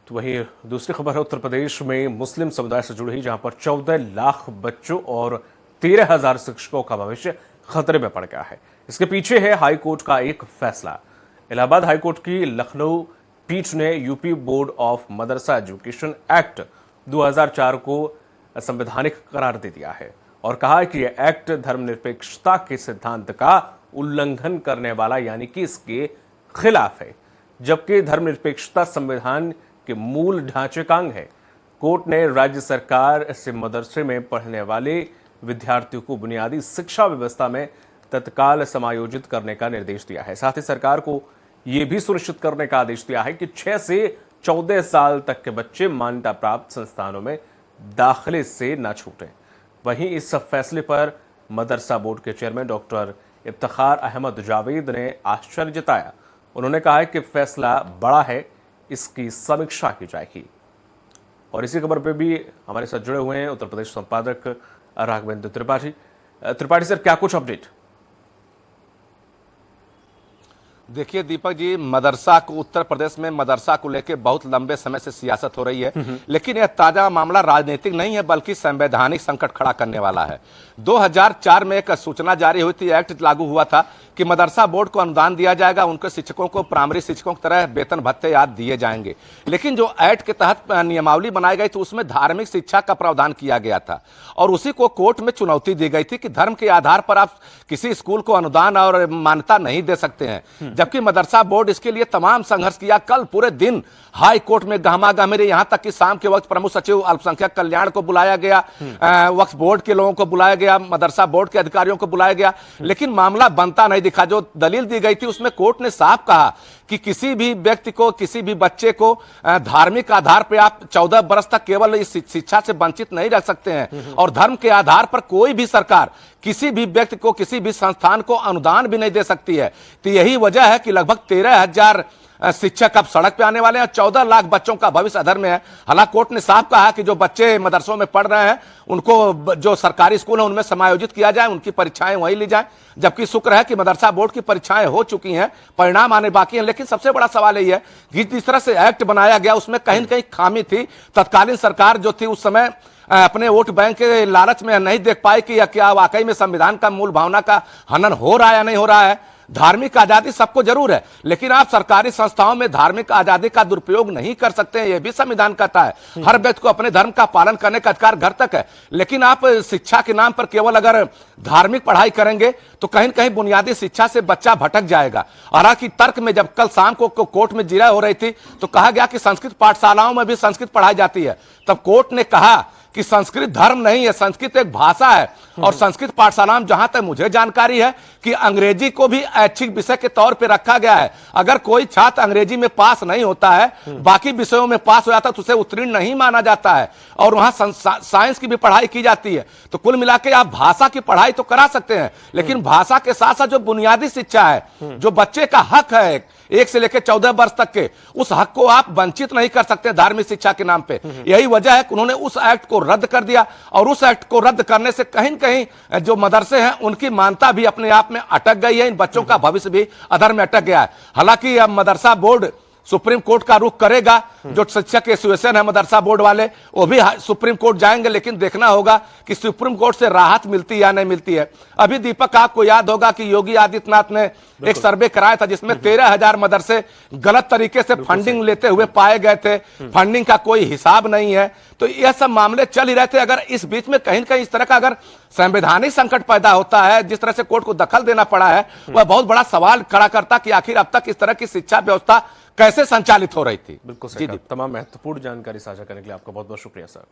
तो वहीं दूसरी खबर है उत्तर प्रदेश में मुस्लिम समुदाय से जुड़ी, जहां पर 14 लाख बच्चों और 13,000 शिक्षकों का भविष्य खतरे में पड़ गया है। इसके पीछे है हाई कोर्ट का एक फैसला। इलाहाबाद हाई कोर्ट की लखनऊ पीठ ने UP board of Madrasa education act 2004 को संवैधानिक करार दे दिया है और कहा है कि यह एक्ट धर्मनिरपेक्षता के सिद्धांत का उल्लंघन करने वाला यानी कि इसके खिलाफ है, जबकि धर्मनिरपेक्षता संविधान के मूल ढांचे का अंग है। कोर्ट ने राज्य सरकार से मदरसे में पढ़ने वाले विद्यार्थियों को बुनियादी शिक्षा व्यवस्था में तत्काल समायोजित करने का निर्देश दिया है। साथ ही सरकार को यह भी सुनिश्चित करने का आदेश दिया है कि 6 से 14 साल तक के बच्चे मान्यता प्राप्त संस्थानों में दाखिले से न छूटें। वहीं इस फैसले पर मदरसा बोर्ड के चेयरमैन डॉक्टर इफ्तिखार अहमद जावेद ने आश्चर्य जताया। उन्होंने कहा है कि फैसला बड़ा है, इसकी समीक्षा की जाएगी। और इसी खबर पे भी हमारे साथ जुड़े हुए हैं उत्तर प्रदेश संपादक राघवेंद्र त्रिपाठी सर, क्या कुछ अपडेट? देखिए दीपक जी, मदरसा को उत्तर प्रदेश में मदरसा को लेकर बहुत लंबे समय से सियासत हो रही है, लेकिन यह ताजा मामला राजनीतिक नहीं है बल्कि संवैधानिक संकट खड़ा करने वाला है। 2004 में एक सूचना जारी हुई थी, एक्ट लागू हुआ था कि मदरसा बोर्ड को अनुदान दिया जाएगा, उनके शिक्षकों को प्राइमरी शिक्षकों की तरह वेतन भत्ते आदि दिए जाएंगे। लेकिन जो एक्ट के तहत नियमावली बनाई गई थी उसमें धार्मिक शिक्षा का प्रावधान किया गया था और उसी को कोर्ट में चुनौती दी गई थी कि धर्म के आधार पर आप किसी स्कूल को अनुदान और मान्यता नहीं दे सकते हैं, जबकि मदरसा बोर्ड इसके लिए तमाम संघर्ष किया। कल पूरे दिन हाई कोर्ट में गहमा-गहमी, यहां तक कि शाम के वक्त प्रमुख सचिव अल्पसंख्यक कल्याण को बुलाया गया, वक्फ बोर्ड के लोगों को बुलाया गया, मदरसा बोर्ड के अधिकारियों को बुलाया गया, लेकिन मामला बनता नहीं दिखा। जो दलील दी गई थी उसमें कोर्ट ने साफ कहा कि किसी भी व्यक्ति को, किसी भी बच्चे को धार्मिक आधार पर आप 14 वर्ष तक केवल इस शिक्षा से वंचित नहीं रख सकते हैं और धर्म के आधार पर कोई भी सरकार किसी भी व्यक्ति को, किसी भी संस्थान को अनुदान भी नहीं दे सकती है। तो यही वजह है कि लगभग 13,000 शिक्षक अब सड़क पे आने वाले हैं, 14 लाख बच्चों का भविष्य अधर में है। हालांकि कोर्ट ने साफ कहा कि जो बच्चे मदरसों में पढ़ रहे हैं उनको जो सरकारी स्कूल है उनमें समायोजित किया जाए, उनकी परीक्षाएं वहीं ली जाए, जबकि शुक्र है कि मदरसा बोर्ड की परीक्षाएं हो चुकी हैं, परिणाम आने बाकी हैं। लेकिन सबसे बड़ा सवाल यही है कि जिस तरह से एक्ट बनाया गया उसमें कहीं न कहीं खामी थी। तत्कालीन सरकार जो थी उस समय अपने वोट बैंक के लालच में नहीं देख पाई कि क्या वाकई में संविधान का मूल भावना का हनन हो रहा है या नहीं हो रहा है। धार्मिक आजादी सबको जरूर है, लेकिन आप सरकारी संस्थाओं में धार्मिक आजादी का दुरुपयोग नहीं कर सकते हैं, यह भी संविधान कहता है। हर व्यक्ति को अपने धर्म का पालन करने का अधिकार घर तक है, लेकिन आप शिक्षा के नाम पर केवल अगर धार्मिक पढ़ाई करेंगे तो कहीं न कहीं बुनियादी शिक्षा से बच्चा भटक जाएगा। हालांकि तर्क में जब कल शाम को कोर्ट में जिरह हो रही थी तो कहा गया कि संस्कृत पाठशालाओं में भी संस्कृत पढ़ाई जाती है, तब कोर्ट ने कहा कि संस्कृत धर्म नहीं है, संस्कृत एक भाषा है और संस्कृत पाठशाला में जहां तक मुझे जानकारी है कि अंग्रेजी को भी ऐच्छिक विषय के तौर पे रखा गया है। अगर कोई छात्र अंग्रेजी में पास नहीं होता है, बाकी विषयों में पास हो जाता है तो उसे उत्तीर्ण नहीं माना जाता है और वहां साइंस की भी पढ़ाई की जाती है। तो कुल मिलाकर आप भाषा की पढ़ाई तो करा सकते हैं, लेकिन भाषा के साथ साथ जो बुनियादी शिक्षा है, जो बच्चे का हक है 1 से लेकर 14 वर्ष तक के, उस हक को आप वंचित नहीं कर सकते धार्मिक शिक्षा के नाम पे। यही वजह है कि उन्होंने उस एक्ट को रद्द कर दिया और उस एक्ट को रद्द करने से कहीं न कहीं जो मदरसे हैं उनकी मान्यता भी अपने आप में अटक गई है, इन बच्चों का भविष्य भी अधर में अटक गया है। हालांकि अब मदरसा बोर्ड सुप्रीम कोर्ट का रुख करेगा, जो शिक्षक एसोसिएशन है मदरसा बोर्ड वाले वो भी सुप्रीम कोर्ट जाएंगे, लेकिन देखना होगा कि सुप्रीम कोर्ट से राहत मिलती या नहीं मिलती है। अभी दीपक आपको याद होगा कि योगी आदित्यनाथ ने एक सर्वे कराया था जिसमें 13,000 मदरसे गलत तरीके से फंडिंग लेते हुए पाए गए थे, फंडिंग का कोई हिसाब नहीं है। तो यह सब मामले चल ही रहते। अगर इस बीच में कहीं न कहीं इस तरह का अगर संवैधानिक संकट पैदा होता है, जिस तरह से कोर्ट को दखल देना पड़ा है, वह बहुत बड़ा सवाल खड़ा करता कि आखिर अब तक इस तरह की शिक्षा व्यवस्था कैसे संचालित हो रही थी। बिल्कुल सही। तमाम महत्वपूर्ण जानकारी साझा करने के लिए आपका बहुत बहुत शुक्रिया सर।